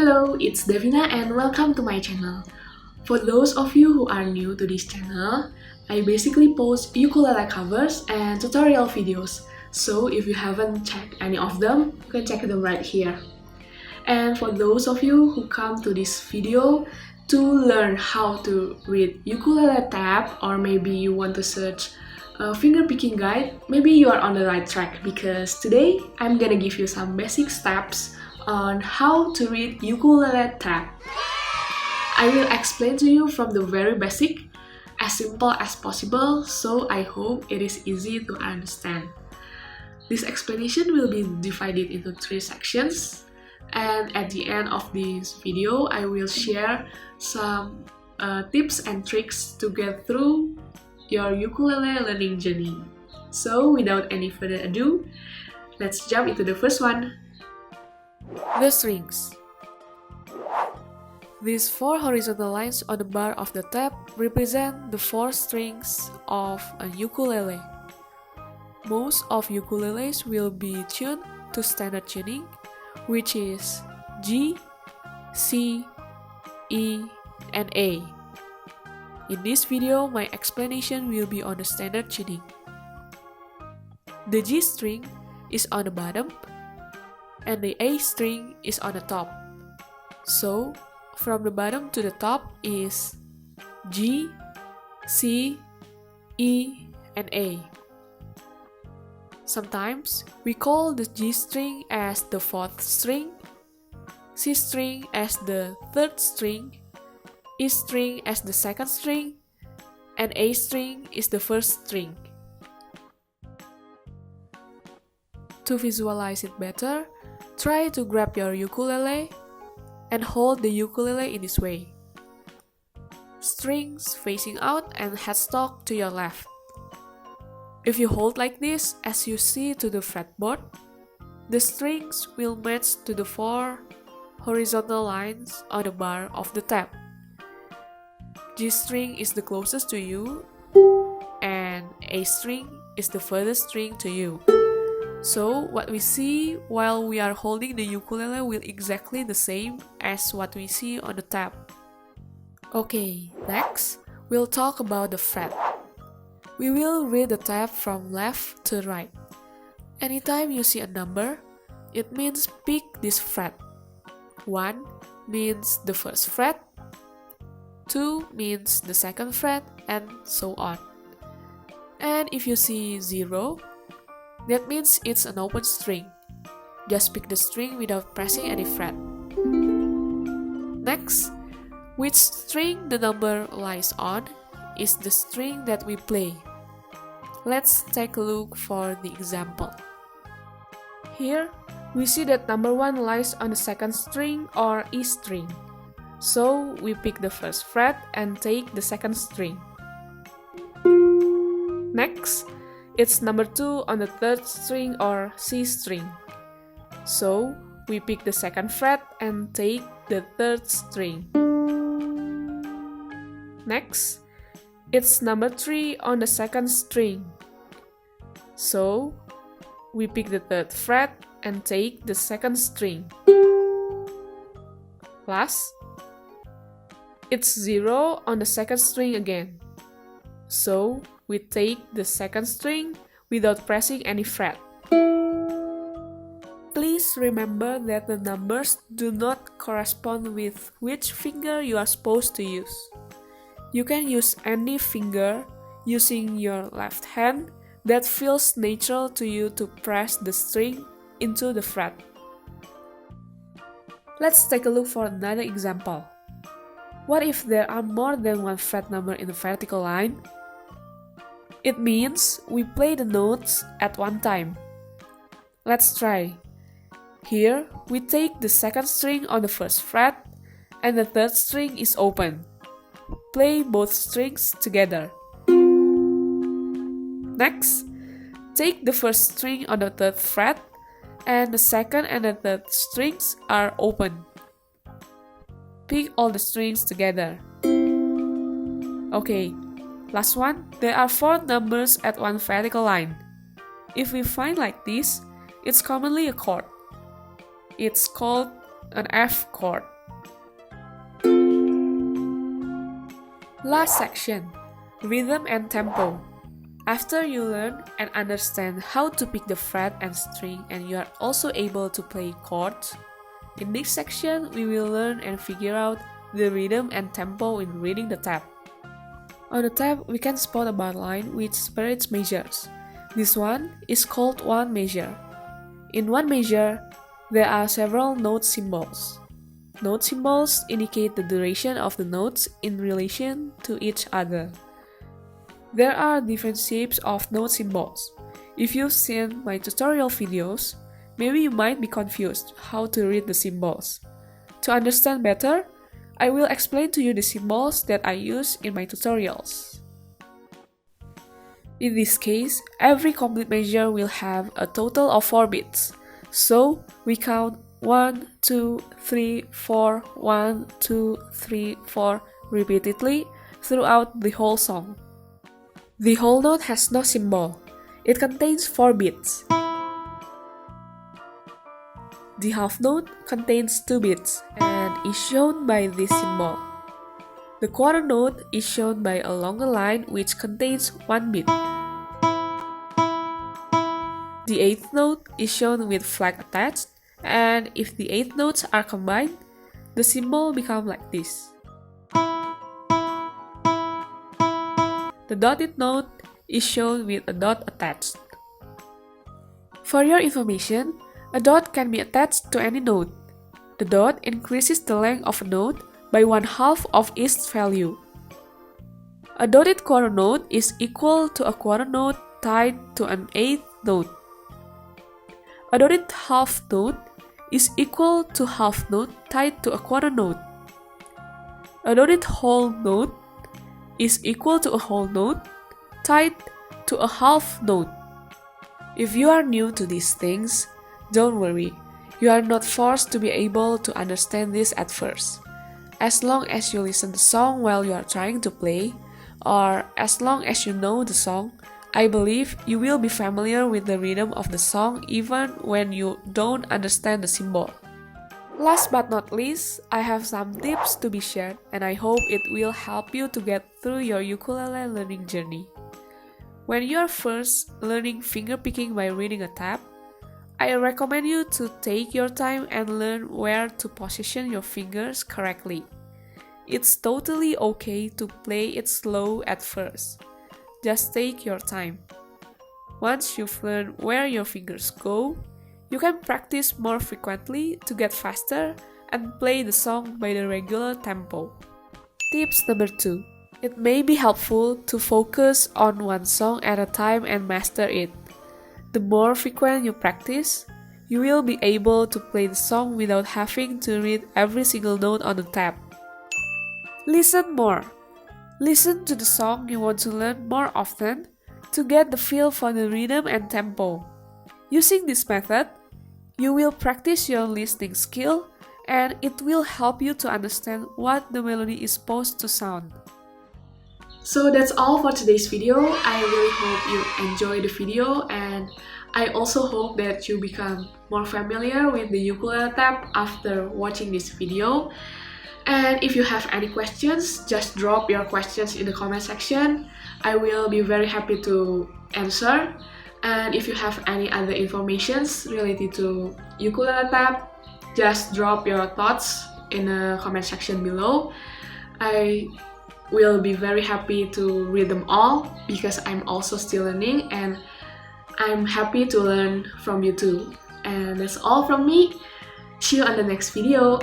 Hello, it's Devina and welcome to my channel. For those of you who are new to this channel, I basically post ukulele covers and tutorial videos. So if you haven't checked any of them, you can check them right here. And for those of you who come to this video to learn how to read ukulele tab, or maybe you want to search a finger picking guide, maybe you are on the right track because today I'm gonna give you some basic steps on how to read ukulele tab. I will explain to you from the very basic, as simple as possible, so I hope it is easy to understand. This explanation will be divided into 3 sections, and at the end of this video, I will share some tips and tricks to get through your ukulele learning journey. So without any further ado, let's jump into the first one. The strings. These 4 horizontal lines on the bar of the tab represent the 4 strings of a ukulele. Most of ukuleles will be tuned to standard tuning, which is G, C, E, and A. In this video, my explanation will be on the standard tuning. The G string is on the bottom, and the A string is on the top. So, from the bottom to the top is G, C, E, and A. Sometimes, we call the G string as the 4th string, C string as the 3rd string, E string as the 2nd string, and A string is the 1st string. To visualize it better, try to grab your ukulele and hold the ukulele in this way. Strings facing out and headstock to your left. If you hold like this as you see to the fretboard, the strings will match to the 4 horizontal lines on the bar of the tab. G string is the closest to you, and A string is the furthest string to you. So what we see while we are holding the ukulele will exactly the same as what we see on the tab. Okay, next, we'll talk about the fret. We will read the tab from left to right. Anytime you see a number, it means pick this fret. 1 means the 1st fret, 2 means the 2nd fret, and so on. And if you see 0, that means it's an open string. Just pick the string without pressing any fret. Next, which string the number lies on is the string that we play. Let's take a look for the example. Here, we see that number 1 lies on the 2nd string or E string. So, we pick the 1st fret and take the 2nd string. Next, it's number 2 on the 3rd string or C string. So, we pick the 2nd fret and take the 3rd string. Next, it's number 3 on the 2nd string. So, we pick the 3rd fret and take the 2nd string. Last, it's 0 on the 2nd string again. So, we take the 2nd string without pressing any fret. Please remember that the numbers do not correspond with which finger you are supposed to use. You can use any finger using your left hand that feels natural to you to press the string into the fret. Let's take a look for another example. What if there are more than 1 fret number in the vertical line? It means we play the notes at one time. Let's try. Here, we take the 2nd string on the 1st fret and the 3rd string is open. Play both strings together. Next, take the 1st string on the 3rd fret and the 2nd and the 3rd strings are open. Pick all the strings together. Okay, last one, there are 4 numbers at one vertical line. If we find like this, it's commonly a chord. It's called an F chord. Last section, rhythm and tempo. After you learn and understand how to pick the fret and string and you are also able to play chords, in this section we will learn and figure out the rhythm and tempo in reading the tab. On the tab we can spot a bar line which separates measures. This one is called one measure. In one measure, there are several note symbols. Note symbols indicate the duration of the notes in relation to each other. There are different shapes of note symbols. If you've seen my tutorial videos, maybe you might be confused how to read the symbols. To understand better, I will explain to you the symbols that I use in my tutorials. In this case, every complete measure will have a total of 4 beats. So, we count 1, 2, 3, 4, 1, 2, 3, 4 repeatedly throughout the whole song. The whole note has no symbol. It contains 4 beats. The half note contains 2 beats and is shown by this symbol. The quarter note is shown by a longer line which contains 1 beat. The eighth note is shown with flag attached, and if the 8 notes are combined, the symbol becomes like this. The dotted note is shown with a dot attached. For your information, a dot can be attached to any note. The dot increases the length of a note by 1/2 of its value. A dotted quarter note is equal to a quarter note tied to an eighth note. A dotted half note is equal to half note tied to a quarter note. A dotted whole note is equal to a whole note tied to a half note. If you are new to these things, don't worry, you are not forced to be able to understand this at first. As long as you listen to the song while you are trying to play, or as long as you know the song, I believe you will be familiar with the rhythm of the song even when you don't understand the symbol. Last but not least, I have some tips to be shared and I hope it will help you to get through your ukulele learning journey. When you are first learning fingerpicking by reading a tab, I recommend you to take your time and learn where to position your fingers correctly. It's totally okay to play it slow at first. Just take your time. Once you've learned where your fingers go, you can practice more frequently to get faster and play the song by the regular tempo. Tips number 2. It may be helpful to focus on one song at a time and master it. The more frequent you practice, you will be able to play the song without having to read every single note on the tab. Listen more. Listen to the song you want to learn more often to get the feel for the rhythm and tempo. Using this method, you will practice your listening skill and it will help you to understand what the melody is supposed to sound. So that's all for today's video. I really hope you enjoy the video and I also hope that you become more familiar with the ukulele tab after watching this video. And if you have any questions, just drop your questions in the comment section. I will be very happy to answer. And if you have any other informations related to ukulele tab, just drop your thoughts in the comment section below. I will be very happy to read them all because I'm also still learning and I'm happy to learn from you too. And that's all from me. See you on the next video.